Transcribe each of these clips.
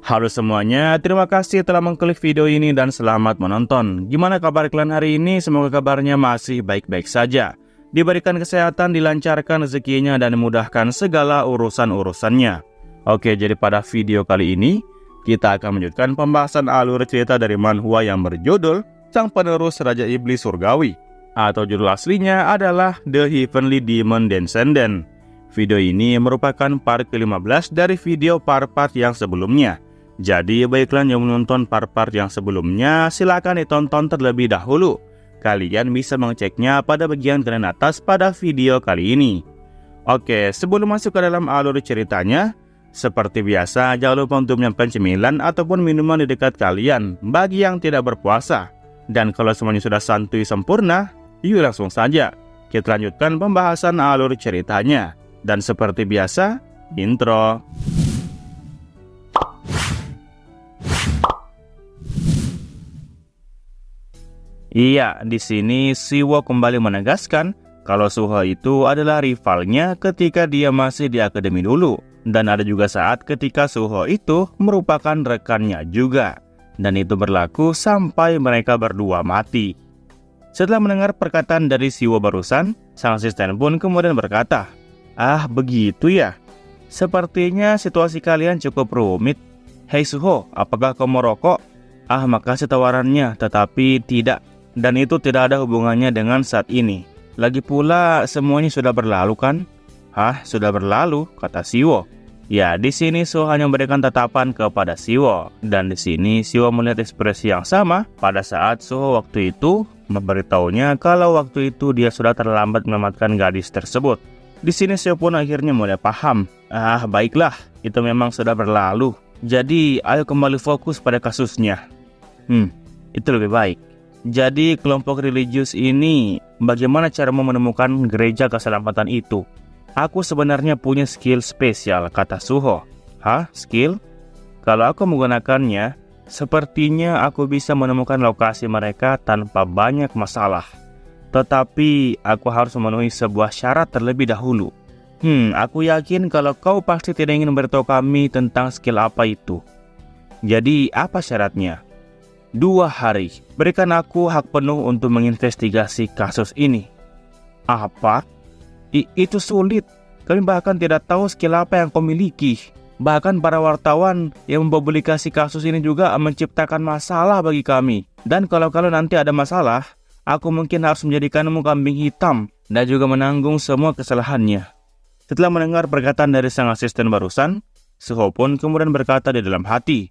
Halo semuanya, terima kasih telah mengklik video ini dan selamat menonton. Gimana kabar kalian hari ini? Semoga kabarnya masih baik-baik saja. Diberikan kesehatan, dilancarkan rezekinya, dan dimudahkan segala urusan-urusannya. Oke, jadi pada video kali ini, kita akan melanjutkan pembahasan alur cerita dari manhwa yang berjudul Sang Penerus Raja Iblis Surgawi. Atau judul aslinya adalah The Heavenly Demon Descendant. Video ini merupakan part ke-15 dari video part-part yang sebelumnya. Jadi bagi kalian yang menonton part-part yang sebelumnya, silakan ditonton terlebih dahulu. Kalian bisa mengeceknya pada bagian kanan atas pada video kali ini. Oke, sebelum masuk ke dalam alur ceritanya, seperti biasa jangan lupa untuk menyiapkan cemilan ataupun minuman di dekat kalian bagi yang tidak berpuasa. Dan kalau semuanya sudah santuy sempurna, yuk langsung saja kita lanjutkan pembahasan alur ceritanya. Dan seperti biasa, intro. Iya, di sini Siwo kembali menegaskan kalau Suho itu adalah rivalnya ketika dia masih di akademi dulu. Dan ada juga saat ketika Suho itu merupakan rekannya juga. Dan itu berlaku sampai mereka berdua mati. Setelah mendengar perkataan dari Siwo barusan, sang asisten pun kemudian berkata, "Ah, begitu ya? Sepertinya situasi kalian cukup rumit. Hei Suho, apakah kau mau rokok?" "Ah, makasih tawarannya, tetapi tidak. Dan itu tidak ada hubungannya dengan saat ini. Lagi pula semuanya sudah berlalu kan?" "Hah, sudah berlalu?" kata Siwo. Ya, di sini Suho hanya memberikan tatapan kepada Siwo. Dan di sini Siwo melihat ekspresi yang sama pada saat Suho waktu itu memberitahunya kalau waktu itu dia sudah terlambat menyelamatkan gadis tersebut. Di sini Siwo pun akhirnya mulai paham. Ah, baiklah, itu memang sudah berlalu. Jadi, ayo kembali fokus pada kasusnya. Itu lebih baik. Jadi kelompok religius ini, bagaimana caramu menemukan gereja keselamatan itu? "Aku sebenarnya punya skill spesial," kata Suho. "Hah? Skill? Kalau aku menggunakannya, sepertinya aku bisa menemukan lokasi mereka tanpa banyak masalah. Tetapi aku harus memenuhi sebuah syarat terlebih dahulu." Aku yakin kalau kau pasti tidak ingin memberitahu kami tentang skill apa itu. Jadi apa syaratnya? 2 hari. Berikan aku hak penuh untuk menginvestigasi kasus ini." "Apa? Itu sulit. Kami bahkan tidak tahu skill apa yang kau miliki. Bahkan para wartawan yang mempublikasi kasus ini juga menciptakan masalah bagi kami. Dan kalau nanti ada masalah, aku mungkin harus menjadikanmu kambing hitam dan juga menanggung semua kesalahannya." Setelah mendengar perkataan dari sang asisten barusan, Suho pun kemudian berkata di dalam hati,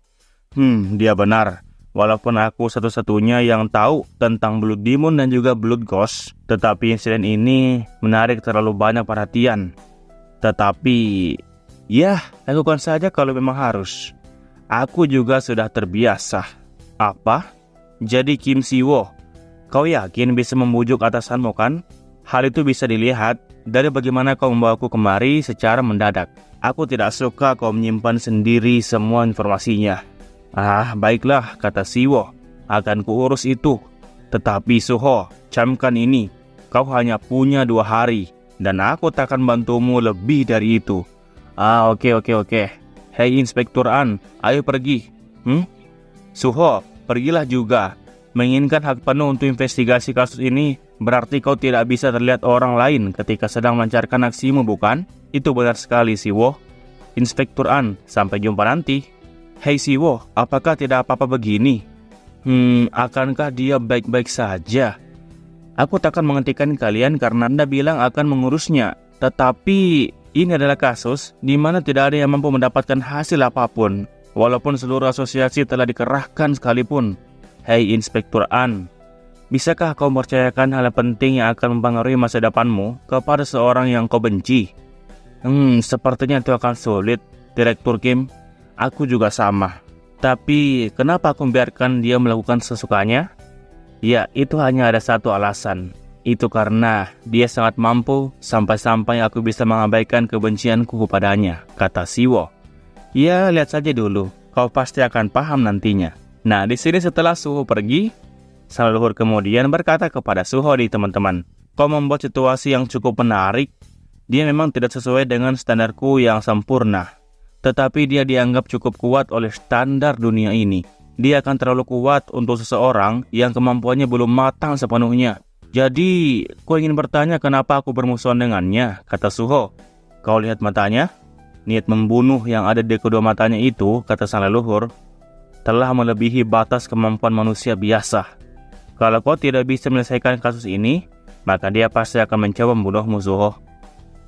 dia benar. Walaupun aku satu-satunya yang tahu tentang Blood Demon dan juga Blood Ghost, tetapi insiden ini menarik terlalu banyak perhatian. Tetapi, ya, lakukan saja kalau memang harus. Aku juga sudah terbiasa." "Apa? Jadi Kim Siwo, kau yakin bisa membujuk atasanmu kan? Hal itu bisa dilihat dari bagaimana kau membawaku kemari secara mendadak. Aku tidak suka kau menyimpan sendiri semua informasinya." "Ah, baiklah," kata Siwo. "Akan kuurus itu. Tetapi Suho, camkan ini. Kau hanya punya 2 hari. Dan aku tak akan bantumu lebih dari itu." "Ah, oke. Hei Inspektur An, ayo pergi." "Suho, pergilah juga. Menginginkan hak penuh untuk investigasi kasus ini berarti kau tidak bisa terlihat orang lain ketika sedang melancarkan aksimu, bukan?" "Itu benar sekali, Siwo." "Inspektur An, sampai jumpa nanti." "Hei Siwo, apakah tidak apa-apa begini?" Akankah dia baik-baik saja?" "Aku takkan menghentikan kalian karena Anda bilang akan mengurusnya. Tetapi ini adalah kasus di mana tidak ada yang mampu mendapatkan hasil apapun, walaupun seluruh asosiasi telah dikerahkan sekalipun." "Hei Inspektur An, bisakah kau mempercayakan hal penting yang akan mempengaruhi masa depanmu kepada seorang yang kau benci?" Sepertinya itu akan sulit, Direktur Kim. Aku juga sama. Tapi kenapa aku membiarkan dia melakukan sesukanya? Ya, itu hanya ada satu alasan. Itu karena dia sangat mampu sampai-sampai aku bisa mengabaikan kebencianku kepadanya," kata Siwo. "Ya, lihat saja dulu. Kau pasti akan paham nantinya." Nah, di sini setelah Suho pergi, sang leluhur kemudian berkata kepada Suho, "Teman-teman, kau membuat situasi yang cukup menarik. Dia memang tidak sesuai dengan standarku yang sempurna. tetapi dia dianggap cukup kuat oleh standar dunia ini. Dia akan terlalu kuat untuk seseorang yang kemampuannya belum matang sepenuhnya. Jadi, kau ingin bertanya kenapa aku bermusuhan dengannya, kata Suho. Kau lihat matanya? Niat membunuh yang ada di kedua matanya itu, kata sang leluhur, telah melebihi batas kemampuan manusia biasa. Kalau kau tidak bisa menyelesaikan kasus ini, maka dia pasti akan mencoba membunuhmu, Suho.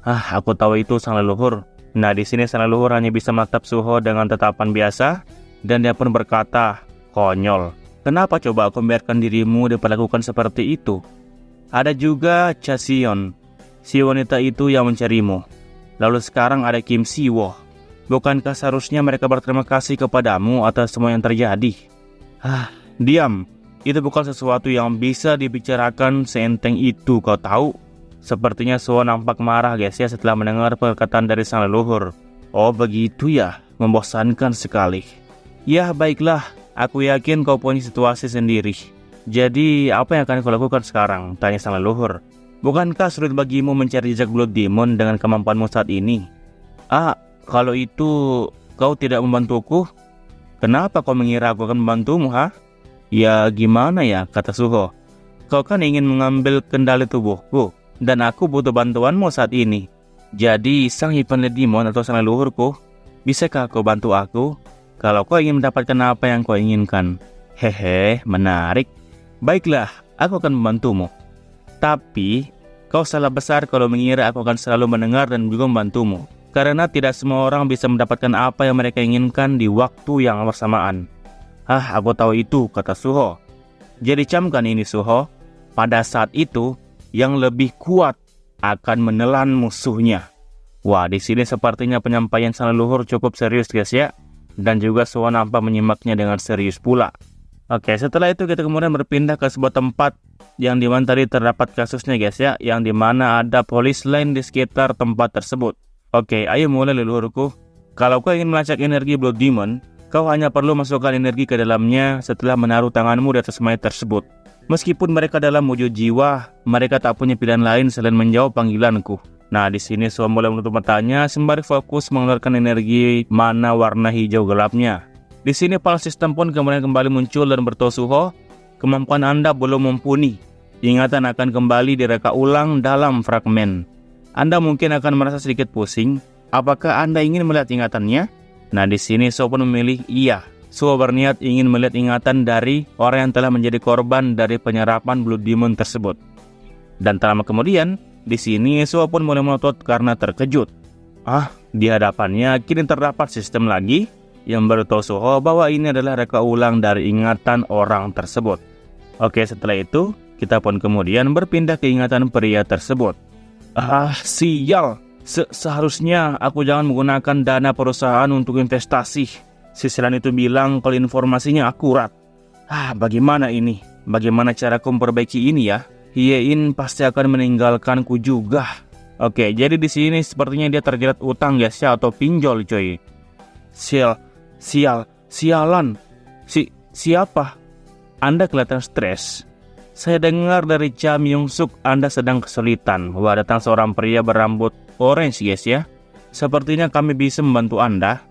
Aku tahu itu, sang leluhur. Nah, di sini sang leluhur hanya bisa menatap Suho dengan tatapan biasa, dan dia pun berkata, konyol. Kenapa coba aku membiarkan dirimu diperlakukan seperti itu? Ada juga Cha Sion, si wanita itu yang mencarimu. Lalu sekarang ada Kim Siwo. Bukankah seharusnya mereka berterima kasih kepadamu atas semua yang terjadi? Diam. Itu bukan sesuatu yang bisa dibicarakan seenteng itu, kau tahu. Sepertinya Suho nampak marah guys ya setelah mendengar perkataan dari sang leluhur. Oh begitu ya, membosankan sekali. Ya baiklah, aku yakin kau punya situasi sendiri. Jadi apa yang akan kau lakukan sekarang? Tanya sang leluhur. Bukankah sulit bagimu mencari jejak Blood Demon dengan kemampuanmu saat ini? Kalau itu kau tidak membantuku, kenapa kau mengira aku akan membantumu, Ya gimana ya, kata Suho. Kau kan ingin mengambil kendali tubuhku, dan aku butuh bantuanmu saat ini. Jadi sang Heavenly Demon atau sang leluhurku, bisakah kau bantu aku? Kalau kau ingin mendapatkan apa yang kau inginkan. Hehe, menarik. Baiklah, aku akan membantumu. Tapi, kau salah besar kalau mengira aku akan selalu mendengar dan juga membantumu. Karena tidak semua orang bisa mendapatkan apa yang mereka inginkan di waktu yang bersamaan. Aku tahu itu, kata Suho. Jadi camkan ini, Suho. Pada saat itu, yang lebih kuat akan menelan musuhnya. Wah, di sini sepertinya penyampaian sang leluhur cukup serius, guys ya. Dan juga Suho nampak menyimaknya dengan serius pula. Oke, setelah itu kita kemudian berpindah ke sebuah tempat yang dimana tadi terdapat kasusnya guys ya, yang dimana ada police line di sekitar tempat tersebut. Oke, ayo mulai leluhurku. Kalau kau ingin melacak energi Blood Demon, kau hanya perlu masukkan energi ke dalamnya setelah menaruh tanganmu di atas mayat tersebut. Meskipun mereka dalam wujud jiwa, mereka tak punya pilihan lain selain menjawab panggilanku. Nah, di sini Suho mulai menutup matanya sembari fokus mengeluarkan energi mana warna hijau gelapnya. Di sini file sistem pun kemudian kembali muncul dan beritahu Suho, kemampuan Anda belum mumpuni. Ingatan akan kembali direka ulang dalam fragmen. Anda mungkin akan merasa sedikit pusing. Apakah Anda ingin melihat ingatannya? Nah, di sini Suho pun memilih iya. Suho berniat ingin melihat ingatan dari orang yang telah menjadi korban dari penyerapan Blood Demon tersebut. Dan tak lama kemudian, di sini Suho pun mulai melotot karena terkejut. Di hadapannya kini terdapat sistem lagi yang beritahu Suho bahwa ini adalah reka ulang dari ingatan orang tersebut. Oke, setelah itu kita pun kemudian berpindah ke ingatan pria tersebut. Sial. Seharusnya aku jangan menggunakan dana perusahaan untuk investasi. Sisilan itu bilang kalau informasinya akurat. Bagaimana ini? Bagaimana cara aku memperbaiki ini ya? Hiein pasti akan meninggalkanku juga. Oke, jadi di sini sepertinya dia terjerat utang guys ya, atau pinjol coy. Sialan. Siapa? Anda kelihatan stres. Saya dengar dari Cha Myung-suk Anda sedang kesulitan. Wah, datang seorang pria berambut orange guys ya. Sepertinya kami bisa membantu Anda.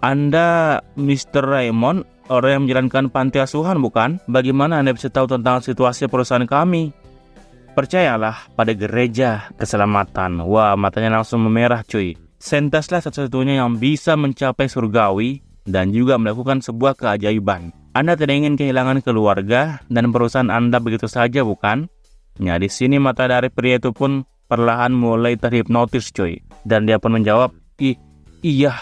Anda Mr. Raymond, orang yang menjalankan panti asuhan bukan? Bagaimana Anda bisa tahu tentang situasi perusahaan kami? Percayalah pada gereja keselamatan. Wah, matanya langsung memerah cuy. Sentaslah satu-satunya yang bisa mencapai surgawi dan juga melakukan sebuah keajaiban. Anda tidak ingin kehilangan keluarga dan perusahaan Anda begitu saja bukan? Ya, di sini mata dari pria itu pun perlahan mulai terhipnotis cuy. Dan dia pun menjawab, iya,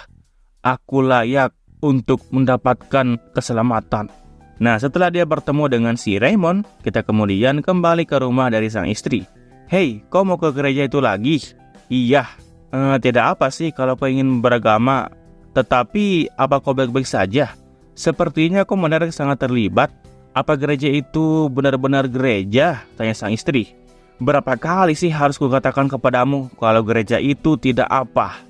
aku layak untuk mendapatkan keselamatan. Nah, setelah dia bertemu dengan si Raymond, kita kemudian kembali ke rumah dari sang istri. Hei, kau mau ke gereja itu lagi? Iya. Tidak apa sih kalau kau ingin beragama. Tetapi, apa kau baik-baik saja? Sepertinya kau mendadak sangat terlibat. Apa gereja itu benar-benar gereja? Tanya sang istri. Berapa kali sih harus kukatakan kepadamu kalau gereja itu tidak apa?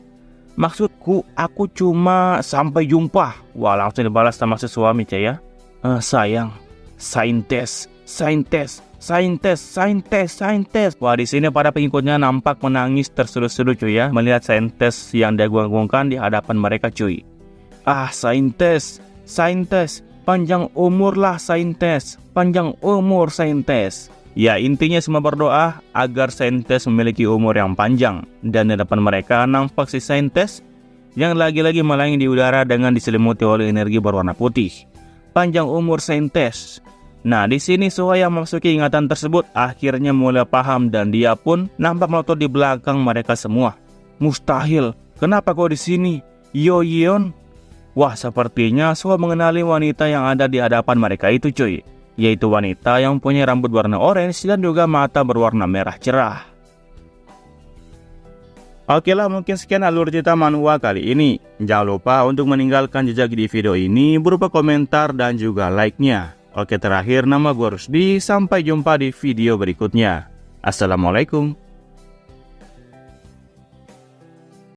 Maksudku, aku cuma sampai jumpa. Wah, langsung dibalas sama si suami, Caya. Sayang, saintes, Saintes, saintes, saintes. Wah, di sini para pengikutnya nampak menangis terseduh-seduh cuy ya, melihat saintes yang diagung-agungkan di hadapan mereka cuy. Ah, saintes, saintes, panjang umurlah saintes, panjang umur saintes. Ya, intinya semua berdoa agar saintes memiliki umur yang panjang. Dan di depan mereka nampak si saintes yang lagi-lagi melayang di udara dengan diselimuti oleh energi berwarna putih. Panjang umur saintes. Nah, di sini Suho yang memasuki ingatan tersebut akhirnya mulai paham dan dia pun nampak melotot di belakang mereka semua. Mustahil, kenapa kau di sini? Yo Yeon? Wah, sepertinya Suho mengenali wanita yang ada di hadapan mereka itu cuy. Yaitu wanita yang punya rambut warna orange dan juga mata berwarna merah cerah. Oke lah, mungkin sekian alur cerita manhwa kali ini. Jangan lupa untuk meninggalkan jejak di video ini berupa komentar dan juga like-nya. Oke, terakhir nama gue Rusdi, sampai jumpa di video berikutnya. Assalamualaikum.